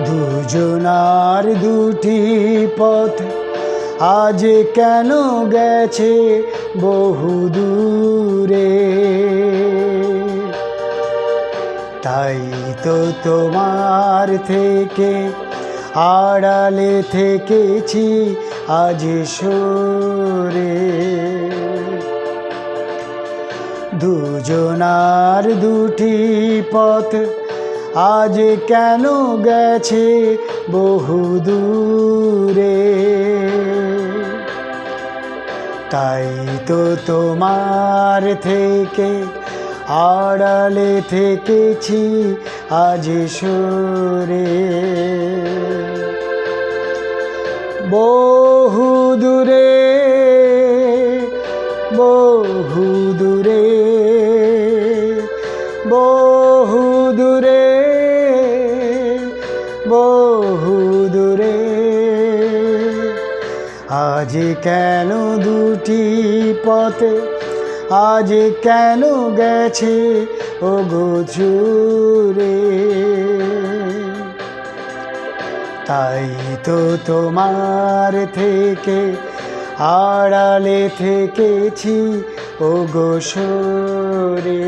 দুজনার দুটি পথ আজ কেন গেছে বহু দূরে। তাই তো তোমার থেকে আড়ালে থেকেছি আজ সরে। দুজনার দুটি পথ আজ কেন গেছে বহু দূরে। তাই তো তোমার থেকে আড়ালে থেকেছি আজ সরে। বহু দূরে, বহু দূরে, বহু দূরে, বহু দূরে। আজ কেন দুটি পথ আজ কেন গেছে ওগো ছুঁড়ে। তাই তো তোমার থেকে আড়ালে থেকেছি ওগো সরে।